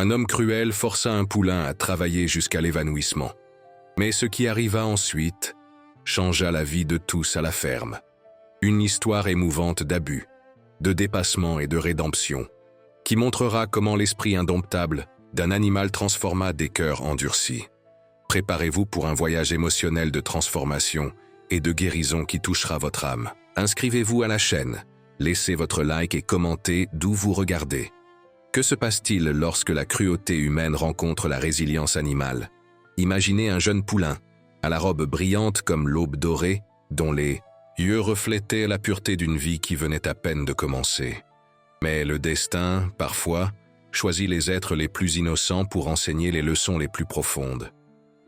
Un homme cruel força un poulain à travailler jusqu'à l'évanouissement. Mais ce qui arriva ensuite changea la vie de tous à la ferme. Une histoire émouvante d'abus, de dépassement et de rédemption, qui montrera comment l'esprit indomptable d'un animal transforma des cœurs endurcis. Préparez-vous pour un voyage émotionnel de transformation et de guérison qui touchera votre âme. Inscrivez-vous à la chaîne, laissez votre like et commentez d'où vous regardez. Que se passe-t-il lorsque la cruauté humaine rencontre la résilience animale? Imaginez un jeune poulain, à la robe brillante comme l'aube dorée, dont les yeux reflétaient la pureté d'une vie qui venait à peine de commencer. Mais le destin, parfois, choisit les êtres les plus innocents pour enseigner les leçons les plus profondes.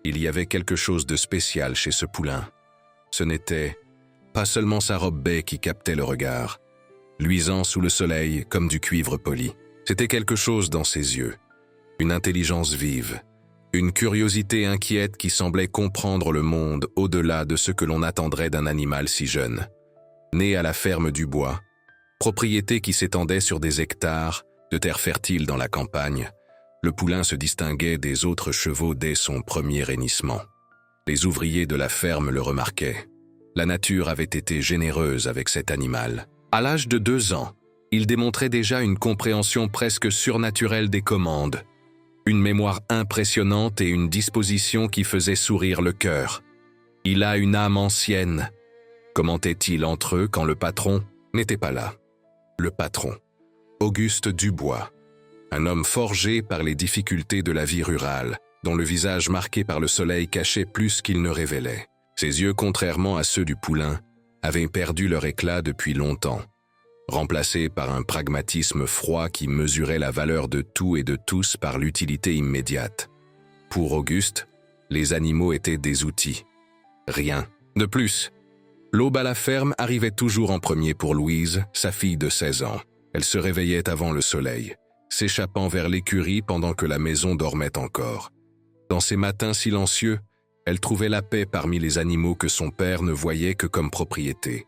Il y avait quelque chose de spécial chez ce poulain. Ce n'était pas seulement sa robe baie qui captait le regard, luisant sous le soleil comme du cuivre poli. C'était quelque chose dans ses yeux, une intelligence vive, une curiosité inquiète qui semblait comprendre le monde au-delà de ce que l'on attendrait d'un animal si jeune. Né à la ferme du Bois, propriété qui s'étendait sur des hectares de terre fertile dans la campagne, le poulain se distinguait des autres chevaux dès son premier hennissement. Les ouvriers de la ferme le remarquaient. La nature avait été généreuse avec cet animal. À l'âge de 2 ans, il démontrait déjà une compréhension presque surnaturelle des commandes, une mémoire impressionnante et une disposition qui faisait sourire le cœur. Il a une âme ancienne, commentait-il entre eux quand le patron n'était pas là. Le patron, Auguste Dubois, un homme forgé par les difficultés de la vie rurale, dont le visage marqué par le soleil cachait plus qu'il ne révélait. Ses yeux, contrairement à ceux du poulain, avaient perdu leur éclat depuis longtemps, remplacés par un pragmatisme froid qui mesurait la valeur de tout et de tous par l'utilité immédiate. Pour Auguste, les animaux étaient des outils. Rien de plus. L'aube à la ferme arrivait toujours en premier pour Louise, sa fille de 16 ans. Elle se réveillait avant le soleil, s'échappant vers l'écurie pendant que la maison dormait encore. Dans ces matins silencieux, elle trouvait la paix parmi les animaux que son père ne voyait que comme propriété.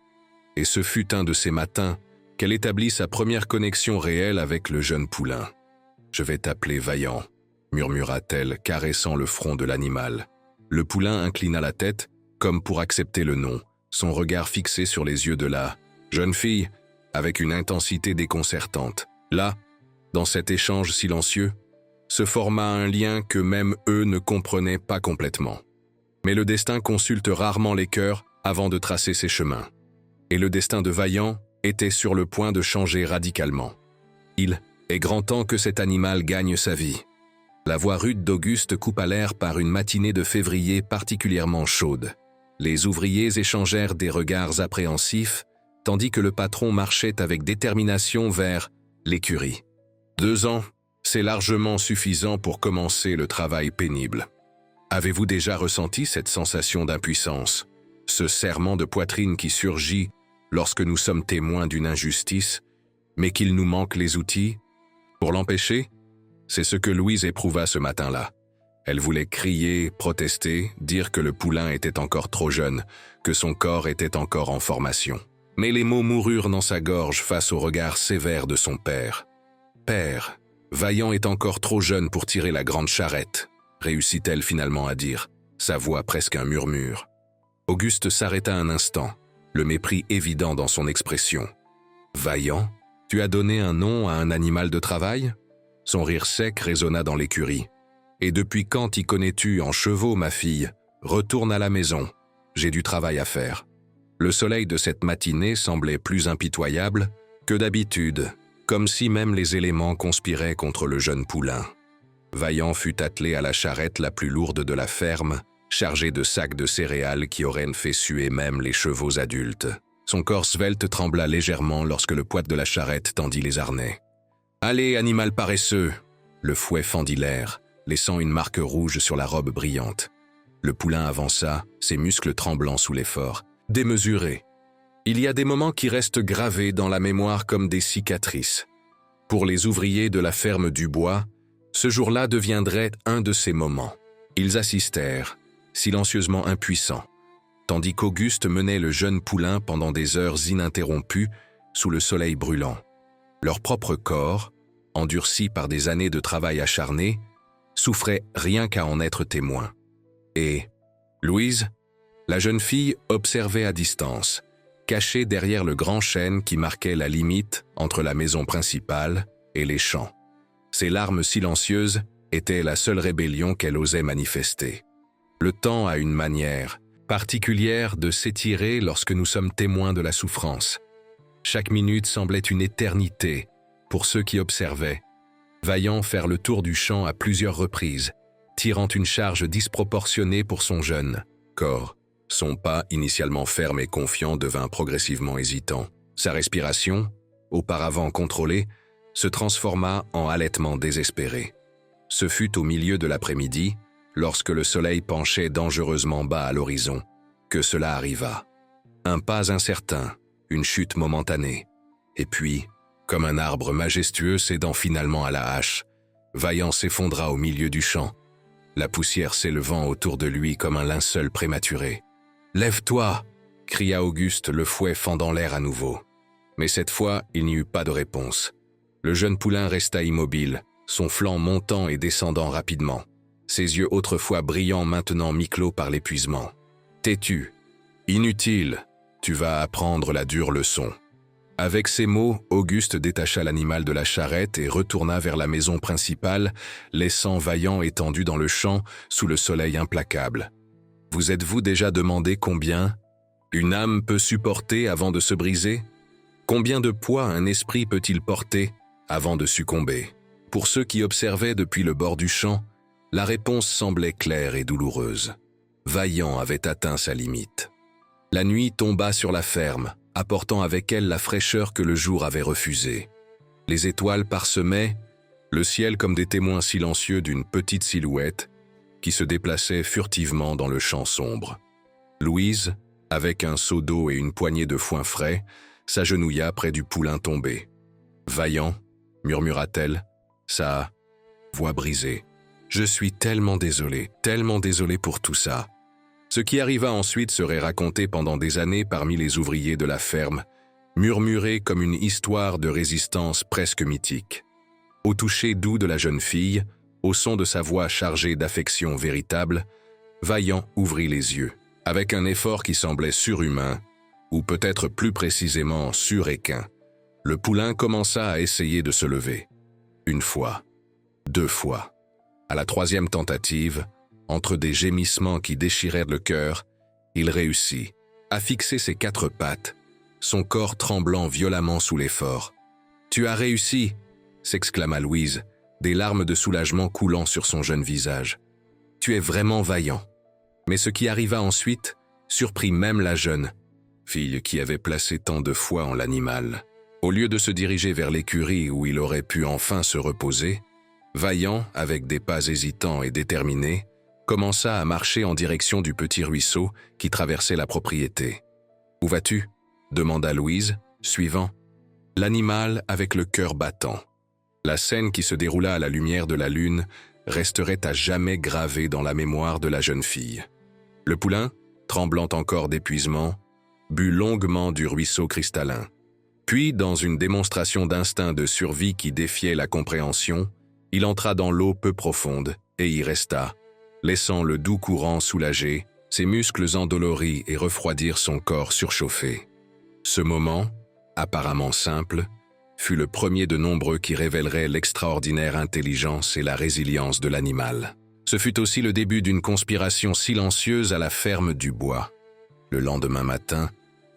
Et ce fut un de ces matins qu'elle établit sa première connexion réelle avec le jeune poulain. « Je vais t'appeler Vaillant », murmura-t-elle, caressant le front de l'animal. Le poulain inclina la tête, comme pour accepter le nom, son regard fixé sur les yeux de la jeune fille, avec une intensité déconcertante. Là, dans cet échange silencieux, se forma un lien que même eux ne comprenaient pas complètement. Mais le destin consulte rarement les cœurs avant de tracer ses chemins. Et le destin de Vaillant était sur le point de changer radicalement. Il est grand temps que cet animal gagne sa vie. La voix rude d'Auguste coupa l'air par une matinée de février particulièrement chaude. Les ouvriers échangèrent des regards appréhensifs, tandis que le patron marchait avec détermination vers l'écurie. 2 ans, c'est largement suffisant pour commencer le travail pénible. Avez-vous déjà ressenti cette sensation d'impuissance, ce serrement de poitrine qui surgit lorsque nous sommes témoins d'une injustice, mais qu'il nous manque les outils pour l'empêcher? C'est ce que Louise éprouva ce matin-là. Elle voulait crier, protester, dire que le poulain était encore trop jeune, que son corps était encore en formation. Mais les mots moururent dans sa gorge face au regard sévère de son père. « Père, Vaillant est encore trop jeune pour tirer la grande charrette », réussit-elle finalement à dire, sa voix presque un murmure. Auguste s'arrêta un instant, le mépris évident dans son expression. « Vaillant, tu as donné un nom à un animal de travail ?» Son rire sec résonna dans l'écurie. « Et depuis quand t'y connais-tu en chevaux, ma fille? Retourne à la maison, j'ai du travail à faire. » Le soleil de cette matinée semblait plus impitoyable que d'habitude, comme si même les éléments conspiraient contre le jeune poulain. Vaillant fut attelé à la charrette la plus lourde de la ferme, chargée de sacs de céréales qui auraient fait suer même les chevaux adultes. Son corps svelte trembla légèrement lorsque le poids de la charrette tendit les harnais. « Allez, animal paresseux !» Le fouet fendit l'air, laissant une marque rouge sur la robe brillante. Le poulain avança, ses muscles tremblants sous l'effort. Démesuré. Il y a des moments qui restent gravés dans la mémoire comme des cicatrices. Pour les ouvriers de la ferme du Bois, ce jour-là deviendrait un de ces moments. Ils assistèrent, silencieusement impuissants, tandis qu'Auguste menait le jeune poulain pendant des heures ininterrompues sous le soleil brûlant. Leur propre corps, endurci par des années de travail acharné, souffrait rien qu'à en être témoin. Et Louise, la jeune fille, observait à distance, cachée derrière le grand chêne qui marquait la limite entre la maison principale et les champs. Ses larmes silencieuses étaient la seule rébellion qu'elle osait manifester. Le temps a une manière particulière de s'étirer lorsque nous sommes témoins de la souffrance. Chaque minute semblait une éternité pour ceux qui observaient, Vaillant faire le tour du champ à plusieurs reprises, tirant une charge disproportionnée pour son jeune corps. Son pas, initialement ferme et confiant, devint progressivement hésitant. Sa respiration, auparavant contrôlée, se transforma en halètement désespéré. Ce fut au milieu de l'après-midi, lorsque le soleil penchait dangereusement bas à l'horizon, que cela arriva. Un pas incertain, une chute momentanée, et puis, comme un arbre majestueux cédant finalement à la hache, Vaillant s'effondra au milieu du champ, la poussière s'élevant autour de lui comme un linceul prématuré. « Lève-toi » cria Auguste, le fouet fendant l'air à nouveau. Mais cette fois, il n'y eut pas de réponse. Le jeune poulain resta immobile, son flanc montant et descendant rapidement, ses yeux autrefois brillants maintenant mi-clos par l'épuisement. « Têtu, inutile, tu vas apprendre la dure leçon. » Avec ces mots, Auguste détacha l'animal de la charrette et retourna vers la maison principale, laissant Vaillant étendu dans le champ sous le soleil implacable. Vous êtes-vous déjà demandé combien une âme peut supporter avant de se briser? Combien de poids un esprit peut-il porter avant de succomber? Pour ceux qui observaient depuis le bord du champ, la réponse semblait claire et douloureuse. Vaillant avait atteint sa limite. La nuit tomba sur la ferme, apportant avec elle la fraîcheur que le jour avait refusée. Les étoiles parsemaient le ciel comme des témoins silencieux d'une petite silhouette qui se déplaçait furtivement dans le champ sombre. Louise, avec un seau d'eau et une poignée de foin frais, s'agenouilla près du poulain tombé. « Vaillant » murmura-t-elle, sa voix brisée. « Je suis tellement désolé pour tout ça. » Ce qui arriva ensuite serait raconté pendant des années parmi les ouvriers de la ferme, murmuré comme une histoire de résistance presque mythique. Au toucher doux de la jeune fille, au son de sa voix chargée d'affection véritable, Vaillant ouvrit les yeux, avec un effort qui semblait surhumain, ou peut-être plus précisément suréquin. Le poulain commença à essayer de se lever. Une fois, 2 fois. À la 3e tentative, entre des gémissements qui déchirèrent le cœur, il réussit à fixer ses 4 pattes, son corps tremblant violemment sous l'effort. « Tu as réussi !» s'exclama Louise, des larmes de soulagement coulant sur son jeune visage. « Tu es vraiment vaillant. » Mais ce qui arriva ensuite surprit même la jeune fille qui avait placé tant de foi en l'animal. Au lieu de se diriger vers l'écurie où il aurait pu enfin se reposer, Vaillant, avec des pas hésitants et déterminés, commença à marcher en direction du petit ruisseau qui traversait la propriété. « Où vas-tu » demanda Louise, suivant l'animal avec le cœur battant. La scène qui se déroula à la lumière de la lune resterait à jamais gravée dans la mémoire de la jeune fille. Le poulain, tremblant encore d'épuisement, but longuement du ruisseau cristallin. Puis, dans une démonstration d'instinct de survie qui défiait la compréhension, il entra dans l'eau peu profonde et y resta, laissant le doux courant soulager ses muscles endoloris et refroidir son corps surchauffé. Ce moment, apparemment simple, fut le premier de nombreux qui révélerait l'extraordinaire intelligence et la résilience de l'animal. Ce fut aussi le début d'une conspiration silencieuse à la ferme du bois. Le lendemain matin,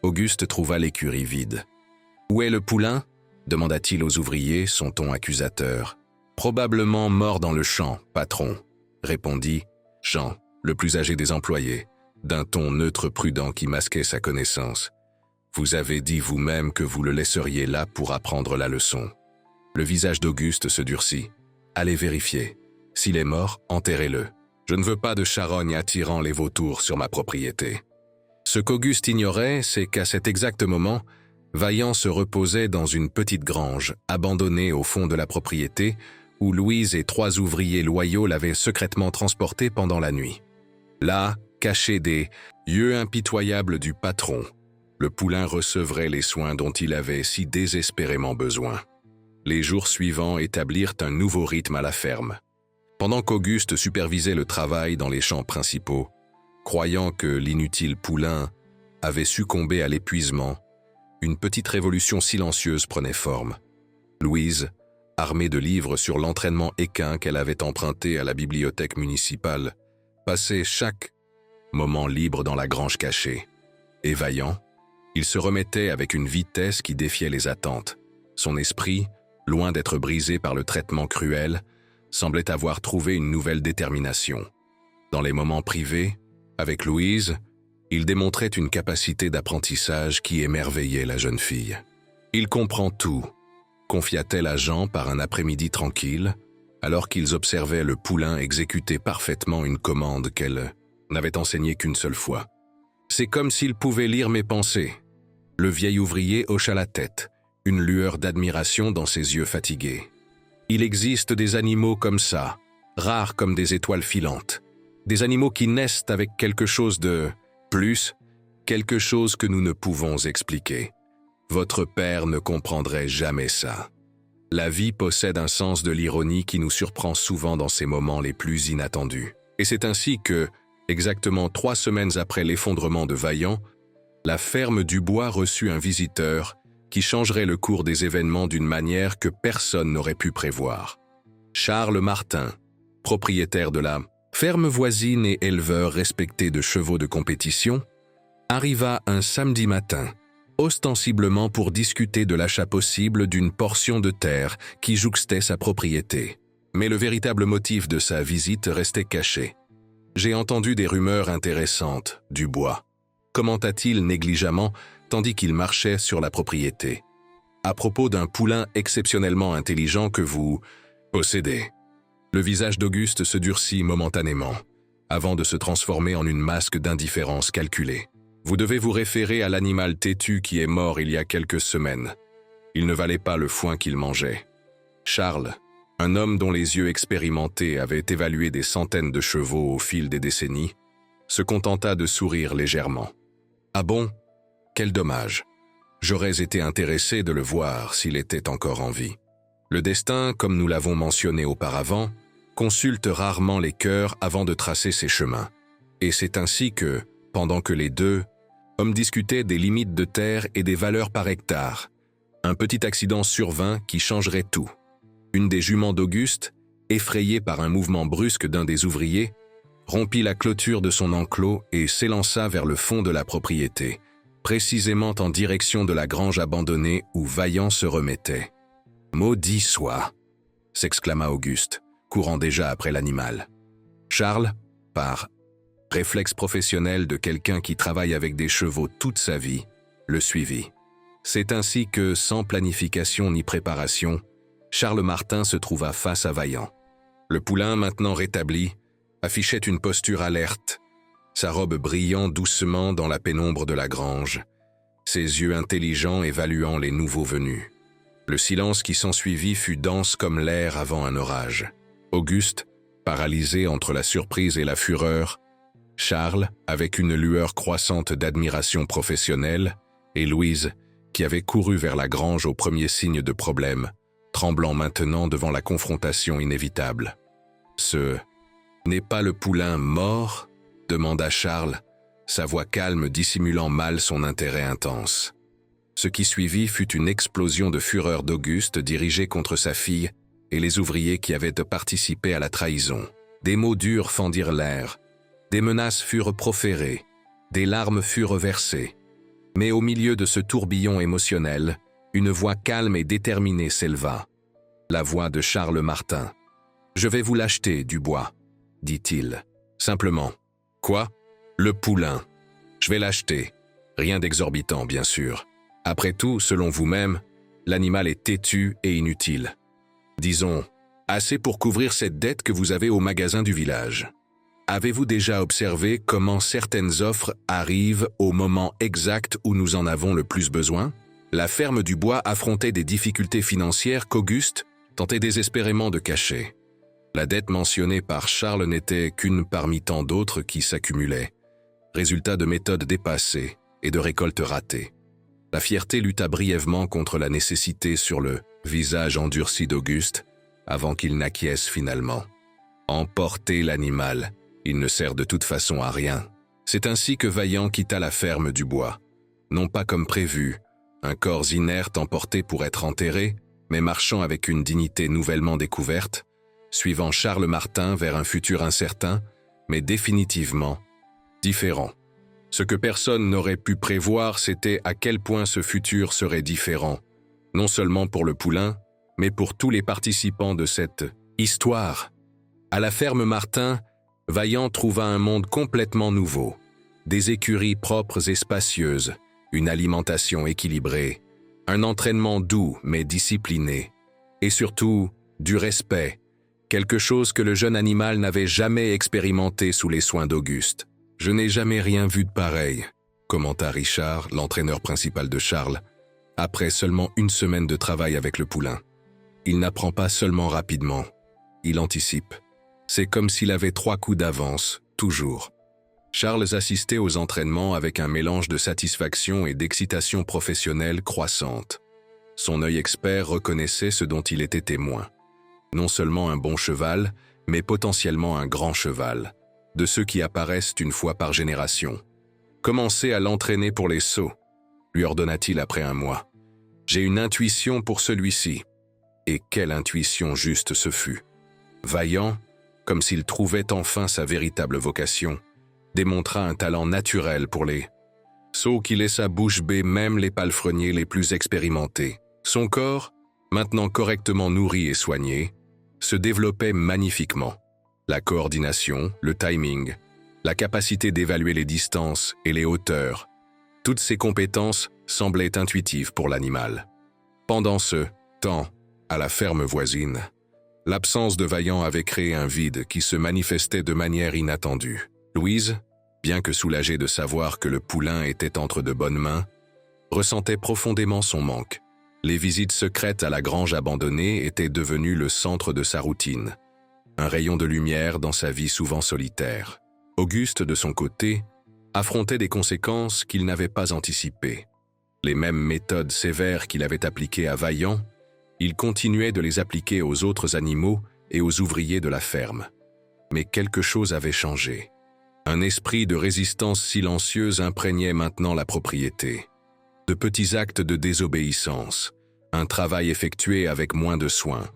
Auguste trouva l'écurie vide. « Où est le poulain » demanda-t-il aux ouvriers, son ton accusateur. « Probablement mort dans le champ, patron » répondit Jean, le plus âgé des employés, d'un ton neutre prudent qui masquait sa connaissance. « Vous avez dit vous-même que vous le laisseriez là pour apprendre la leçon. » Le visage d'Auguste se durcit. « Allez vérifier. S'il est mort, enterrez-le. Je ne veux pas de charogne attirant les vautours sur ma propriété. » Ce qu'Auguste ignorait, c'est qu'à cet exact moment, Vaillant se reposait dans une petite grange, abandonnée au fond de la propriété, où Louise et 3 ouvriers loyaux l'avaient secrètement transporté pendant la nuit. Là, caché des yeux impitoyables du patron, le poulain recevrait les soins dont il avait si désespérément besoin. Les jours suivants établirent un nouveau rythme à la ferme. Pendant qu'Auguste supervisait le travail dans les champs principaux, croyant que l'inutile poulain avait succombé à l'épuisement, une petite révolution silencieuse prenait forme. Louise, armée de livres sur l'entraînement équin qu'elle avait emprunté à la bibliothèque municipale, passait chaque moment libre dans la grange cachée. Et vaillant, il se remettait avec une vitesse qui défiait les attentes. Son esprit, loin d'être brisé par le traitement cruel, semblait avoir trouvé une nouvelle détermination. Dans les moments privés, avec Louise, il démontrait une capacité d'apprentissage qui émerveillait la jeune fille. « Il comprend tout », confia-t-elle à Jean par un après-midi tranquille, alors qu'ils observaient le poulain exécuter parfaitement une commande qu'elle n'avait enseignée qu'une seule fois. « C'est comme s'il pouvait lire mes pensées. » Le vieil ouvrier hocha la tête, une lueur d'admiration dans ses yeux fatigués. « Il existe des animaux comme ça, rares comme des étoiles filantes. Des animaux qui naissent avec quelque chose de plus, quelque chose que nous ne pouvons expliquer. Votre père ne comprendrait jamais ça. La vie possède un sens de l'ironie qui nous surprend souvent dans ces moments les plus inattendus. Et c'est ainsi que, exactement 3 semaines après l'effondrement de Vaillant, la ferme Dubois reçut un visiteur qui changerait le cours des événements d'une manière que personne n'aurait pu prévoir. Charles Martin, propriétaire de la ferme voisine et éleveur respecté de chevaux de compétition, arriva un samedi matin, ostensiblement pour discuter de l'achat possible d'une portion de terre qui jouxtait sa propriété. Mais le véritable motif de sa visite restait caché. « J'ai entendu des rumeurs intéressantes, Dubois », commenta-t-il négligemment tandis qu'il marchait sur la propriété. « À propos d'un poulain exceptionnellement intelligent que vous possédez. » Le visage d'Auguste se durcit momentanément, avant de se transformer en une masque d'indifférence calculée. « Vous devez vous référer à l'animal têtu qui est mort il y a quelques semaines. Il ne valait pas le foin qu'il mangeait. » Charles, un homme dont les yeux expérimentés avaient évalué des centaines de chevaux au fil des décennies, se contenta de sourire légèrement. « Ah bon? Quel dommage. J'aurais été intéressé de le voir s'il était encore en vie. » Le destin, comme nous l'avons mentionné auparavant, consulte rarement les cœurs avant de tracer ses chemins. Et c'est ainsi que, pendant que les deux hommes discutaient des limites de terre et des valeurs par hectare, un petit accident survint qui changerait tout. Une des juments d'Auguste, effrayée par un mouvement brusque d'un des ouvriers, rompit la clôture de son enclos et s'élança vers le fond de la propriété, précisément en direction de la grange abandonnée où Vaillant se remettait. « Maudit soit !» s'exclama Auguste, courant déjà après l'animal. Charles, par réflexe professionnel de quelqu'un qui travaille avec des chevaux toute sa vie, le suivit. C'est ainsi que, sans planification ni préparation, Charles Martin se trouva face à Vaillant. Le poulain, maintenant rétabli, affichait une posture alerte, sa robe brillant doucement dans la pénombre de la grange, ses yeux intelligents évaluant les nouveaux venus. Le silence qui s'ensuivit fut dense comme l'air avant un orage. Auguste, paralysé entre la surprise et la fureur, Charles, avec une lueur croissante d'admiration professionnelle, et Louise, qui avait couru vers la grange au premier signe de problème, tremblant maintenant devant la confrontation inévitable. « Ce n'est pas le poulain mort ?» demanda Charles, sa voix calme dissimulant mal son intérêt intense. Ce qui suivit fut une explosion de fureur d'Auguste dirigée contre sa fille et les ouvriers qui avaient participé à la trahison. Des mots durs fendirent l'air, des menaces furent proférées, des larmes furent versées. Mais au milieu de ce tourbillon émotionnel, une voix calme et déterminée s'éleva. La voix de Charles Martin. « Je vais vous l'acheter, Dubois, » dit-il. Simplement. « Quoi ? Le poulain. Je vais l'acheter. Rien d'exorbitant, bien sûr. Après tout, selon vous-même, l'animal est têtu et inutile. Disons, assez pour couvrir cette dette que vous avez au magasin du village. Avez-vous déjà observé comment certaines offres arrivent au moment exact où nous en avons le plus besoin ? La ferme Dubois affrontait des difficultés financières qu'Auguste tentait désespérément de cacher. La dette mentionnée par Charles n'était qu'une parmi tant d'autres qui s'accumulaient, résultat de méthodes dépassées et de récoltes ratées. La fierté lutta brièvement contre la nécessité sur le visage endurci d'Auguste, avant qu'il n'acquiesce finalement. Emporter l'animal, il ne sert de toute façon à rien. C'est ainsi que Vaillant quitta la ferme du bois. Non pas comme prévu, un corps inerte emporté pour être enterré, mais marchant avec une dignité nouvellement découverte, suivant Charles Martin vers un futur incertain, mais définitivement différent. Ce que personne n'aurait pu prévoir, c'était à quel point ce futur serait différent, non seulement pour le poulain, mais pour tous les participants de cette histoire. À la ferme Martin, Vaillant trouva un monde complètement nouveau. Des écuries propres et spacieuses, une alimentation équilibrée, un entraînement doux mais discipliné, et surtout, du respect, quelque chose que le jeune animal n'avait jamais expérimenté sous les soins d'Auguste. « Je n'ai jamais rien vu de pareil », commenta Richard, l'entraîneur principal de Charles, après seulement une semaine de travail avec le poulain. Il n'apprend pas seulement rapidement, il anticipe. C'est comme s'il avait 3 coups d'avance, toujours. Charles assistait aux entraînements avec un mélange de satisfaction et d'excitation professionnelle croissante. Son œil expert reconnaissait ce dont il était témoin. Non seulement un bon cheval, mais potentiellement un grand cheval, de ceux qui apparaissent une fois par génération. « Commencez à l'entraîner pour les sauts », lui ordonna-t-il après un mois. « J'ai une intuition pour celui-ci. » Et quelle intuition juste ce fut. Vaillant, comme s'il trouvait enfin sa véritable vocation, démontra un talent naturel pour les sauts qui laissa bouche bée même les palefreniers les plus expérimentés. Son corps, maintenant correctement nourri et soigné, se développait magnifiquement. La coordination, le timing, la capacité d'évaluer les distances et les hauteurs, toutes ces compétences semblaient intuitives pour l'animal. Pendant ce temps, à la ferme voisine, l'absence de Vaillant avait créé un vide qui se manifestait de manière inattendue. Louise, bien que soulagée de savoir que le poulain était entre de bonnes mains, ressentait profondément son manque. Les visites secrètes à la grange abandonnée étaient devenues le centre de sa routine, un rayon de lumière dans sa vie souvent solitaire. Auguste, de son côté, affrontait des conséquences qu'il n'avait pas anticipées. Les mêmes méthodes sévères qu'il avait appliquées à Vaillant, il continuait de les appliquer aux autres animaux et aux ouvriers de la ferme. Mais quelque chose avait changé. Un esprit de résistance silencieuse imprégnait maintenant la propriété. De petits actes de désobéissance, un travail effectué avec moins de soin,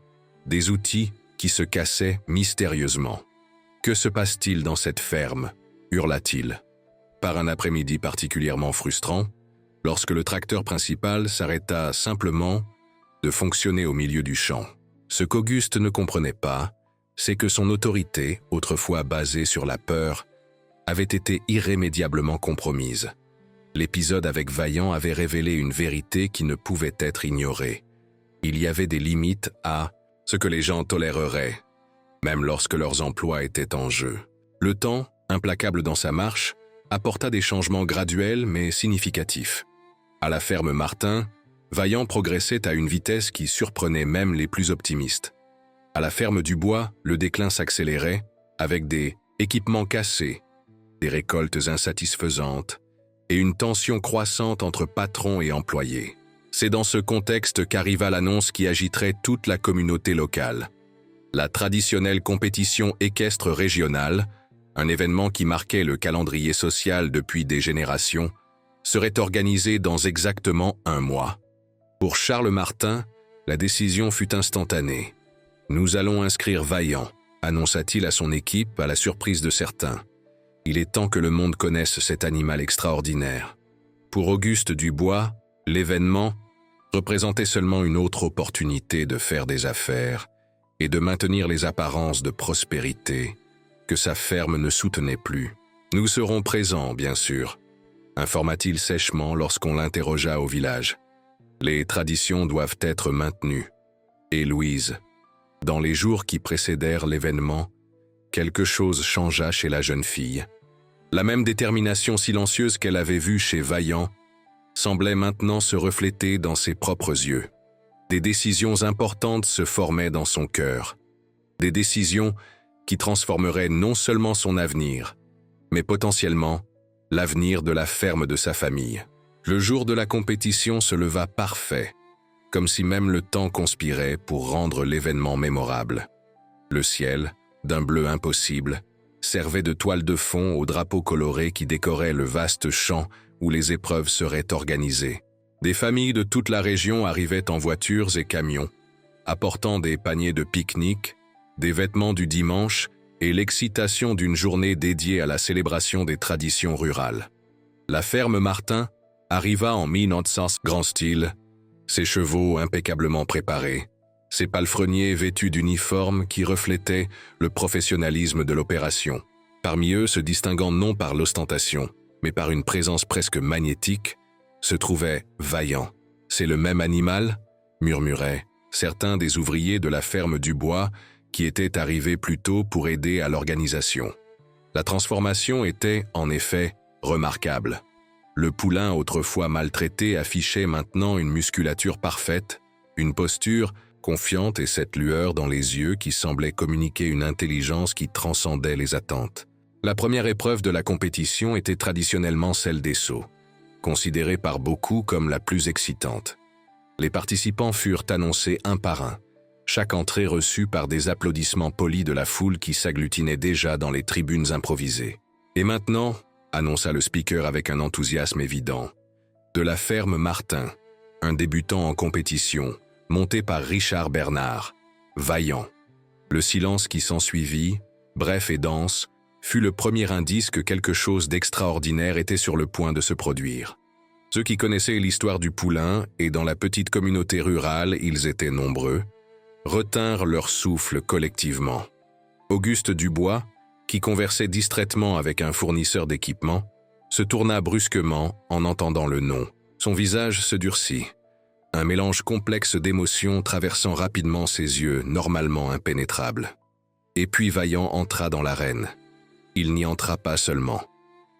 des outils qui se cassaient mystérieusement. « Que se passe-t-il dans cette ferme » hurla-t-il. Par un après-midi particulièrement frustrant, lorsque le tracteur principal s'arrêta simplement de fonctionner au milieu du champ. Ce qu'Auguste ne comprenait pas, c'est que son autorité, autrefois basée sur la peur, avait été irrémédiablement compromise. L'épisode avec Vaillant avait révélé une vérité qui ne pouvait être ignorée. Il y avait des limites à ce que les gens toléreraient, même lorsque leurs emplois étaient en jeu. Le temps, implacable dans sa marche, apporta des changements graduels mais significatifs. À la ferme Martin, Vaillant progressait à une vitesse qui surprenait même les plus optimistes. À la ferme du bois, le déclin s'accélérait, avec des équipements cassés, des récoltes insatisfaisantes et une tension croissante entre patrons et employés. C'est dans ce contexte qu'arriva l'annonce qui agiterait toute la communauté locale. La traditionnelle compétition équestre régionale, un événement qui marquait le calendrier social depuis des générations, serait organisée dans exactement 1 mois. Pour Charles Martin, la décision fut instantanée. « Nous allons inscrire Vaillant », annonça-t-il à son équipe à la surprise de certains. « Il est temps que le monde connaisse cet animal extraordinaire. » Pour Auguste Dubois, l'événement représentait seulement une autre opportunité de faire des affaires et de maintenir les apparences de prospérité que sa ferme ne soutenait plus. « Nous serons présents, bien sûr », informa-t-il sèchement lorsqu'on l'interrogea au village. « Les traditions doivent être maintenues. » Et Louise, dans les jours qui précédèrent l'événement, quelque chose changea chez la jeune fille. La même détermination silencieuse qu'elle avait vue chez Vaillant semblait maintenant se refléter dans ses propres yeux. Des décisions importantes se formaient dans son cœur. Des décisions qui transformeraient non seulement son avenir, mais potentiellement l'avenir de la ferme de sa famille. Le jour de la compétition se leva parfait. comme si même le temps conspirait pour rendre l'événement mémorable. Le ciel, d'un bleu impossible, servait de toile de fond aux drapeaux colorés qui décoraient le vaste champ où les épreuves seraient organisées. Des familles de toute la région arrivaient en voitures et camions, apportant des paniers de pique-nique, des vêtements du dimanche et l'excitation d'une journée dédiée à la célébration des traditions rurales. La ferme Martin arriva en 1900 grand style, ses chevaux impeccablement préparés, ses palefreniers vêtus d'uniformes qui reflétaient le professionnalisme de l'opération, parmi eux se distinguant non par l'ostentation, mais par une présence presque magnétique, se trouvait Vaillant. « C'est le même animal ?» murmuraient certains des ouvriers de la ferme du bois qui étaient arrivés plus tôt pour aider à l'organisation. La transformation était, en effet, remarquable. Le poulain autrefois maltraité affichait maintenant une musculature parfaite, une posture confiante et cette lueur dans les yeux qui semblait communiquer une intelligence qui transcendait les attentes. La première épreuve de la compétition était traditionnellement celle des sauts, considérée par beaucoup comme la plus excitante. Les participants furent annoncés un par un, chaque entrée reçue par des applaudissements polis de la foule qui s'agglutinait déjà dans les tribunes improvisées. « Et maintenant, » annonça le speaker avec un enthousiasme évident, « de la ferme Martin, un débutant en compétition, monté par Richard Bernard, Vaillant. » Le silence qui s'ensuivit, bref et dense, fut le premier indice que quelque chose d'extraordinaire était sur le point de se produire. Ceux qui connaissaient l'histoire du poulain, et dans la petite communauté rurale ils étaient nombreux, retinrent leur souffle collectivement. Auguste Dubois, qui conversait distraitement avec un fournisseur d'équipement, se tourna brusquement en entendant le nom. Son visage se durcit, un mélange complexe d'émotions traversant rapidement ses yeux normalement impénétrables. Et puis Vaillant entra dans l'arène. Il n'y entra pas seulement.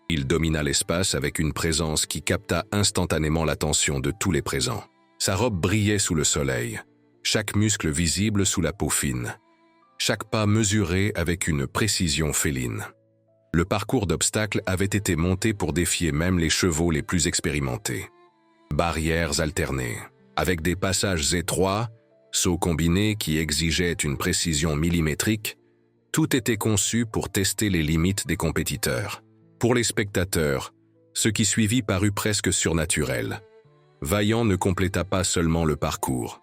Il domina l'espace avec une présence qui capta instantanément l'attention de tous les présents. Sa robe brillait sous le soleil, chaque muscle visible sous la peau fine, chaque pas mesuré avec une précision féline. Le parcours d'obstacles avait été monté pour défier même les chevaux les plus expérimentés. Barrières alternées, avec des passages étroits, sauts combinés qui exigeaient une précision millimétrique, tout était conçu pour tester les limites des compétiteurs. Pour les spectateurs, ce qui suivit parut presque surnaturel. Vaillant ne compléta pas seulement le parcours.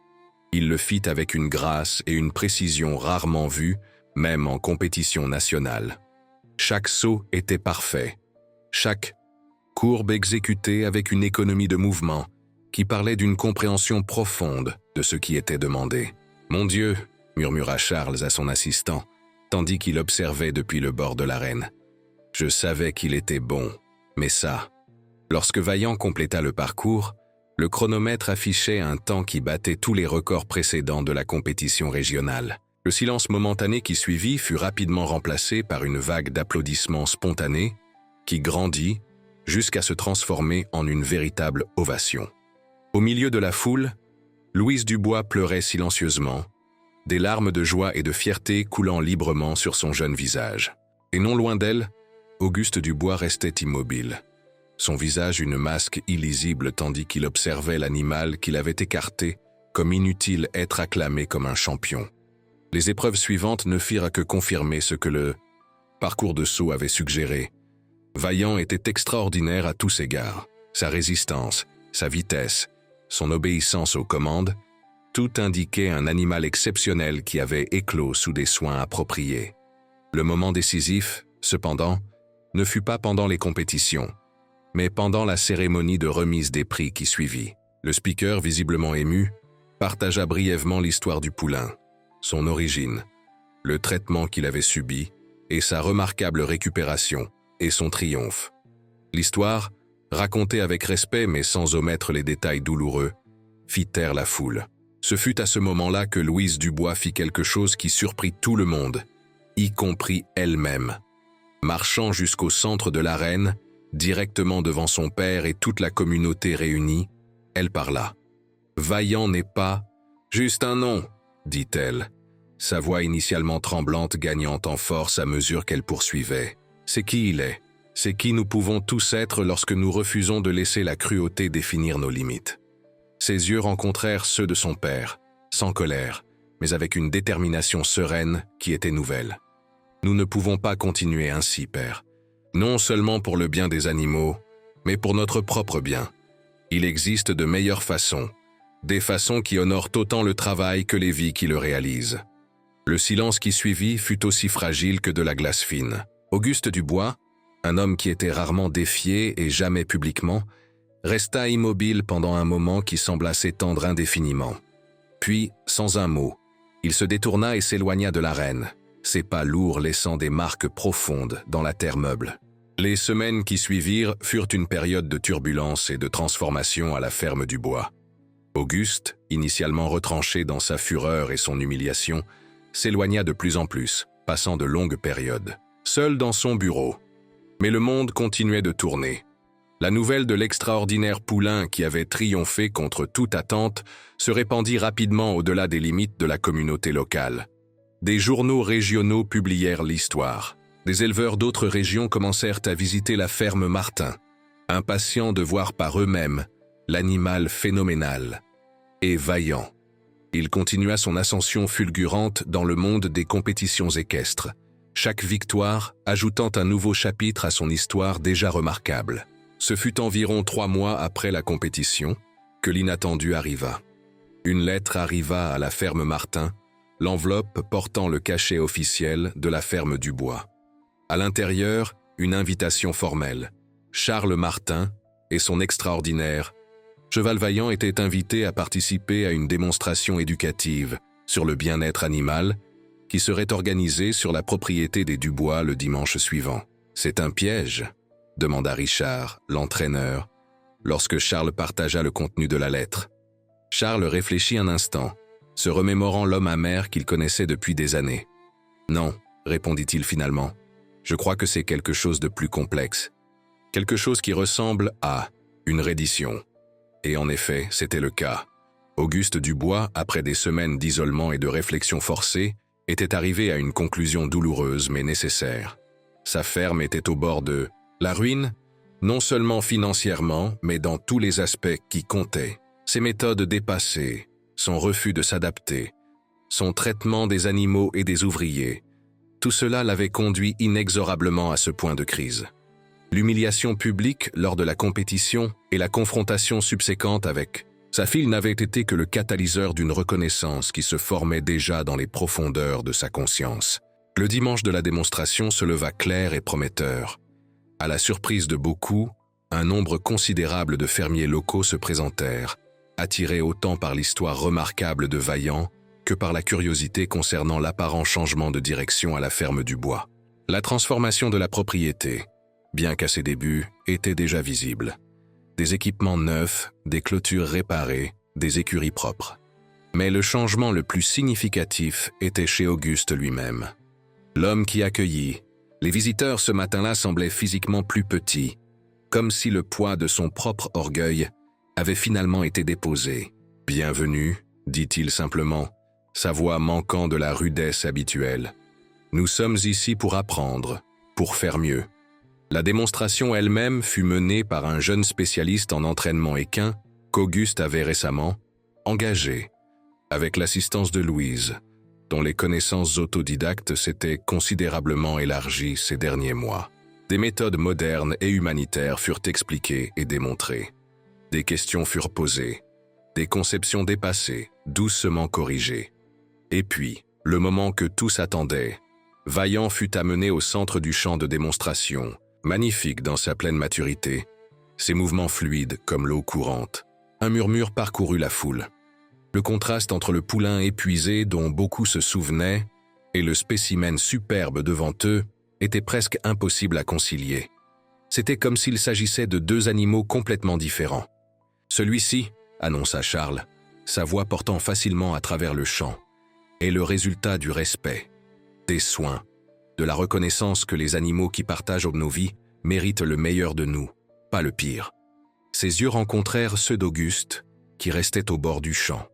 Il le fit avec une grâce et une précision rarement vues, même en compétition nationale. Chaque saut était parfait, chaque courbe exécutée avec une économie de mouvement qui parlait d'une compréhension profonde de ce qui était demandé. « Mon Dieu !» murmura Charles à son assistant, tandis qu'il observait depuis le bord de l'arène. « Je savais qu'il était bon, mais ça… » Lorsque Vaillant compléta le parcours, le chronomètre affichait un temps qui battait tous les records précédents de la compétition régionale. Le silence momentané qui suivit fut rapidement remplacé par une vague d'applaudissements spontanés qui grandit jusqu'à se transformer en une véritable ovation. Au milieu de la foule, Louise Dubois pleurait silencieusement, des larmes de joie et de fierté coulant librement sur son jeune visage. Et non loin d'elle, Auguste Dubois restait immobile, son visage une masque illisible tandis qu'il observait l'animal qu'il avait écarté comme inutile être acclamé comme un champion. Les épreuves suivantes ne firent que confirmer ce que le parcours de saut avait suggéré. Vaillant était extraordinaire à tous égards. Sa résistance, sa vitesse, son obéissance aux commandes, tout indiquait un animal exceptionnel qui avait éclos sous des soins appropriés. Le moment décisif, cependant, ne fut pas pendant les compétitions, mais pendant la cérémonie de remise des prix qui suivit. Le speaker, visiblement ému, partagea brièvement l'histoire du poulain, son origine, le traitement qu'il avait subi et sa remarquable récupération et son triomphe. L'histoire, racontée avec respect mais sans omettre les détails douloureux, fit taire la foule. Ce fut à ce moment-là que Louise Dubois fit quelque chose qui surprit tout le monde, y compris elle-même. Marchant jusqu'au centre de l'arène, directement devant son père et toute la communauté réunie, elle parla. « Vaillant n'est pas juste un nom », dit-elle, sa voix initialement tremblante gagnant en force à mesure qu'elle poursuivait. « C'est qui il est, c'est qui nous pouvons tous être lorsque nous refusons de laisser la cruauté définir nos limites. Ses yeux rencontrèrent ceux de son père, sans colère, mais avec une détermination sereine qui était nouvelle. « Nous ne pouvons pas continuer ainsi, père. Non seulement pour le bien des animaux, mais pour notre propre bien. Il existe de meilleures façons, des façons qui honorent autant le travail que les vies qui le réalisent. » Le silence qui suivit fut aussi fragile que de la glace fine. Auguste Dubois, un homme qui était rarement défié et jamais publiquement, resta immobile pendant un moment qui sembla s'étendre indéfiniment. Puis, sans un mot, il se détourna et s'éloigna de l'arène, ses pas lourds laissant des marques profondes dans la terre meuble. Les semaines qui suivirent furent une période de turbulence et de transformation à la ferme Dubois. Auguste, initialement retranché dans sa fureur et son humiliation, s'éloigna de plus en plus, passant de longues périodes, seul dans son bureau. Mais le monde continuait de tourner. La nouvelle de l'extraordinaire poulain qui avait triomphé contre toute attente se répandit rapidement au-delà des limites de la communauté locale. Des journaux régionaux publièrent l'histoire. Des éleveurs d'autres régions commencèrent à visiter la ferme Martin, impatients de voir par eux-mêmes l'animal phénoménal et vaillant. Il continua son ascension fulgurante dans le monde des compétitions équestres, chaque victoire ajoutant un nouveau chapitre à son histoire déjà remarquable. Ce fut environ 3 mois après la compétition que l'inattendu arriva. Une lettre arriva à la ferme Martin, l'enveloppe portant le cachet officiel de la ferme Dubois. À l'intérieur, une invitation formelle. Charles Martin et son extraordinaire cheval vaillant étaient invités à participer à une démonstration éducative sur le bien-être animal qui serait organisée sur la propriété des Dubois le dimanche suivant. « C'est un piège ?» demanda Richard, l'entraîneur, lorsque Charles partagea le contenu de la lettre. Charles réfléchit un instant, se remémorant l'homme amer qu'il connaissait depuis des années. « Non, » répondit-il finalement, « je crois que c'est quelque chose de plus complexe. Quelque chose qui ressemble à une reddition. » Et en effet, c'était le cas. Auguste Dubois, après des semaines d'isolement et de réflexion forcée, était arrivé à une conclusion douloureuse mais nécessaire. Sa ferme était au bord de la ruine, non seulement financièrement, mais dans tous les aspects qui comptaient. Ses méthodes dépassées, son refus de s'adapter, son traitement des animaux et des ouvriers, tout cela l'avait conduit inexorablement à ce point de crise. L'humiliation publique lors de la compétition et la confrontation subséquente avec sa fille n'avaient été que le catalyseur d'une reconnaissance qui se formait déjà dans les profondeurs de sa conscience. Le dimanche de la démonstration se leva clair et prometteur. À la surprise de beaucoup, un nombre considérable de fermiers locaux se présentèrent, attirés autant par l'histoire remarquable de Vaillant que par la curiosité concernant l'apparent changement de direction à la ferme Dubois. La transformation de la propriété, bien qu'à ses débuts, était déjà visible. Des équipements neufs, des clôtures réparées, des écuries propres. Mais le changement le plus significatif était chez Auguste lui-même. L'homme qui accueillit les visiteurs ce matin-là semblait physiquement plus petit, comme si le poids de son propre orgueil avait finalement été déposé. « Bienvenue », dit-il simplement, sa voix manquant de la rudesse habituelle. « Nous sommes ici pour apprendre, pour faire mieux. » La démonstration elle-même fut menée par un jeune spécialiste en entraînement équin qu'Auguste avait récemment engagé, avec l'assistance de Louise, dont les connaissances autodidactes s'étaient considérablement élargies ces derniers mois. Des méthodes modernes et humanitaires furent expliquées et démontrées. Des questions furent posées, des conceptions dépassées, doucement corrigées. Et puis, le moment que tous attendaient, Vaillant fut amené au centre du champ de démonstration, magnifique dans sa pleine maturité, ses mouvements fluides comme l'eau courante. Un murmure parcourut la foule. Le contraste entre le poulain épuisé dont beaucoup se souvenaient et le spécimen superbe devant eux était presque impossible à concilier. C'était comme s'il s'agissait de deux animaux complètement différents. « Celui-ci, » annonça Charles, sa voix portant facilement à travers le champ, « est le résultat du respect, des soins, de la reconnaissance que les animaux qui partagent nos vies méritent le meilleur de nous, pas le pire. » Ses yeux rencontrèrent ceux d'Auguste, qui restait au bord du champ.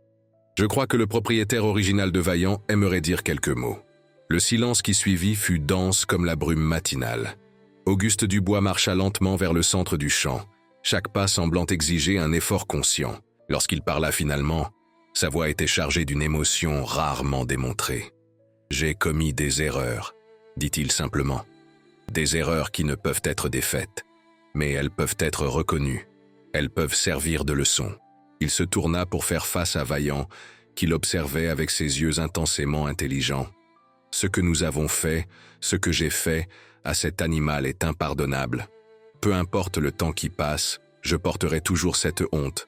Je crois que le propriétaire original de Vaillant aimerait dire quelques mots. Le silence qui suivit fut dense comme la brume matinale. Auguste Dubois marcha lentement vers le centre du champ, chaque pas semblant exiger un effort conscient. Lorsqu'il parla finalement, sa voix était chargée d'une émotion rarement démontrée. « J'ai commis des erreurs », dit-il simplement. Des erreurs qui ne peuvent être défaites, mais elles peuvent être reconnues. Elles peuvent servir de leçon. Il se tourna pour faire face à Vaillant, qui l'observait avec ses yeux intensément intelligents. « Ce que nous avons fait, ce que j'ai fait, à cet animal est impardonnable. Peu importe le temps qui passe, je porterai toujours cette honte. »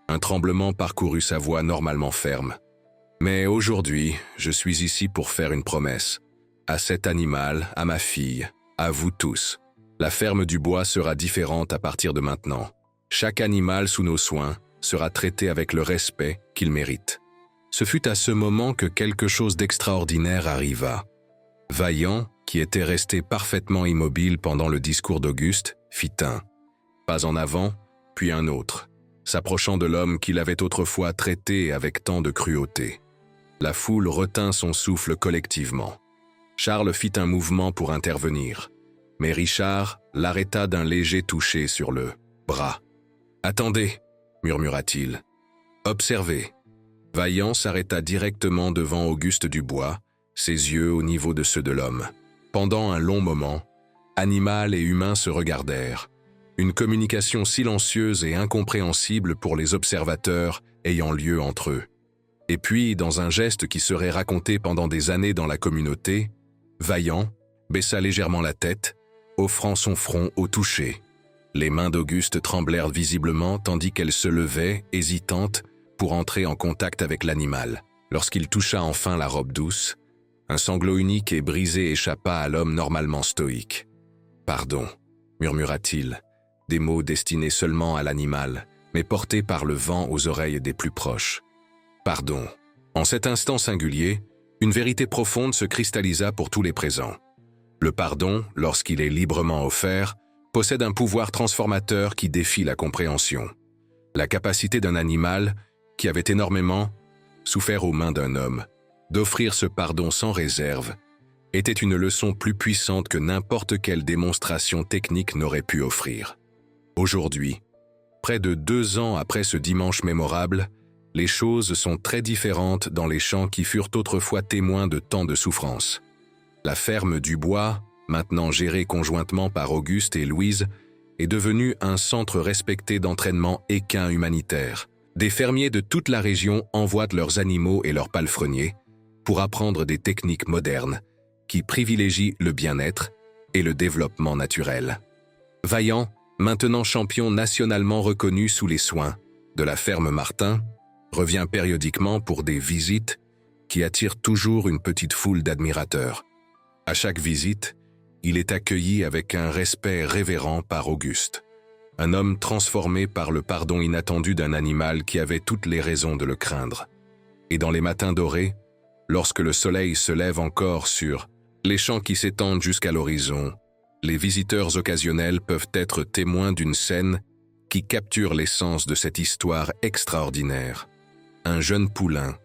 Un tremblement parcourut sa voix normalement ferme. « Mais aujourd'hui, je suis ici pour faire une promesse. À cet animal, à ma fille, à vous tous. La ferme du bois sera différente à partir de maintenant. Chaque animal sous nos soins sera traité avec le respect qu'il mérite. » Ce fut à ce moment que quelque chose d'extraordinaire arriva. Vaillant, qui était resté parfaitement immobile pendant le discours d'Auguste, fit un pas en avant, puis un autre, s'approchant de l'homme qu'il avait autrefois traité avec tant de cruauté. La foule retint son souffle collectivement. Charles fit un mouvement pour intervenir, mais Richard l'arrêta d'un léger toucher sur le bras. « Attendez » murmura-t-il. « Observez. » Vaillant s'arrêta directement devant Auguste Dubois, ses yeux au niveau de ceux de l'homme. Pendant un long moment, animal et humain se regardèrent, une communication silencieuse et incompréhensible pour les observateurs ayant lieu entre eux. Et puis, dans un geste qui serait raconté pendant des années dans la communauté, Vaillant baissa légèrement la tête, offrant son front au toucher. Les mains d'Auguste tremblèrent visiblement tandis qu'elle se levait, hésitante, pour entrer en contact avec l'animal. Lorsqu'il toucha enfin la robe douce, un sanglot unique et brisé échappa à l'homme normalement stoïque. « Pardon » murmura-t-il, des mots destinés seulement à l'animal, mais portés par le vent aux oreilles des plus proches. « Pardon ». En cet instant singulier, une vérité profonde se cristallisa pour tous les présents. Le pardon, lorsqu'il est librement offert, possède un pouvoir transformateur qui défie la compréhension. La capacité d'un animal, qui avait énormément souffert aux mains d'un homme, d'offrir ce pardon sans réserve, était une leçon plus puissante que n'importe quelle démonstration technique n'aurait pu offrir. Aujourd'hui, près de 2 ans après ce dimanche mémorable, les choses sont très différentes dans les champs qui furent autrefois témoins de tant de souffrances. La ferme du bois, maintenant gérée conjointement par Auguste et Louise, est devenue un centre respecté d'entraînement équin humanitaire. Des fermiers de toute la région envoient leurs animaux et leurs palefreniers pour apprendre des techniques modernes qui privilégient le bien-être et le développement naturel. Vaillant, maintenant champion nationalement reconnu sous les soins de la ferme Martin, revient périodiquement pour des visites qui attirent toujours une petite foule d'admirateurs. À chaque visite, il est accueilli avec un respect révérent par Auguste, un homme transformé par le pardon inattendu d'un animal qui avait toutes les raisons de le craindre. Et dans les matins dorés, lorsque le soleil se lève encore sur les champs qui s'étendent jusqu'à l'horizon, les visiteurs occasionnels peuvent être témoins d'une scène qui capture l'essence de cette histoire extraordinaire. Un jeune poulain,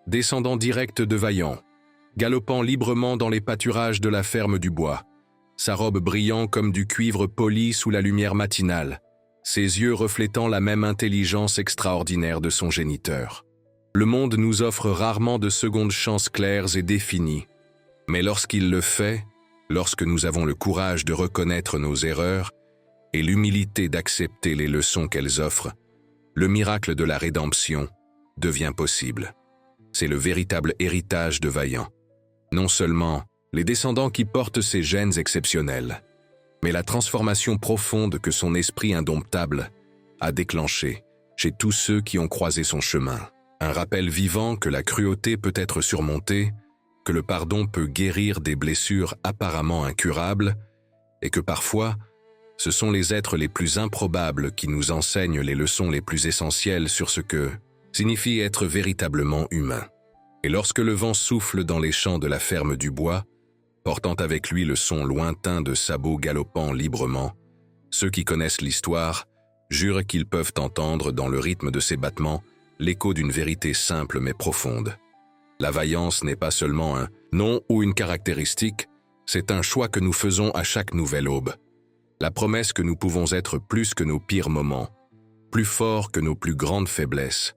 descendant direct de Vaillant, galopant librement dans les pâturages de la ferme du bois, sa robe brillant comme du cuivre poli sous la lumière matinale, ses yeux reflétant la même intelligence extraordinaire de son géniteur. Le monde nous offre rarement de secondes chances claires et définies, mais lorsqu'il le fait, lorsque nous avons le courage de reconnaître nos erreurs et l'humilité d'accepter les leçons qu'elles offrent, le miracle de la rédemption devient possible. C'est le véritable héritage de Vaillant. Non seulement les descendants qui portent ces gènes exceptionnels, mais la transformation profonde que son esprit indomptable a déclenchée chez tous ceux qui ont croisé son chemin. Un rappel vivant que la cruauté peut être surmontée, que le pardon peut guérir des blessures apparemment incurables, et que parfois, ce sont les êtres les plus improbables qui nous enseignent les leçons les plus essentielles sur ce que signifie être véritablement humain. Et lorsque le vent souffle dans les champs de la ferme du bois, portant avec lui le son lointain de sabots galopant librement, ceux qui connaissent l'histoire jurent qu'ils peuvent entendre dans le rythme de ces battements l'écho d'une vérité simple mais profonde. La vaillance n'est pas seulement un nom ou une caractéristique, c'est un choix que nous faisons à chaque nouvelle aube. La promesse que nous pouvons être plus que nos pires moments, plus fort que nos plus grandes faiblesses,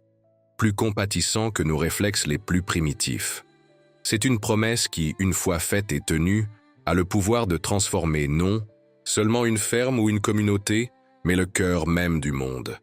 plus compatissant que nos réflexes les plus primitifs. C'est une promesse qui, une fois faite et tenue, a le pouvoir de transformer non seulement une ferme ou une communauté, mais le cœur même du monde.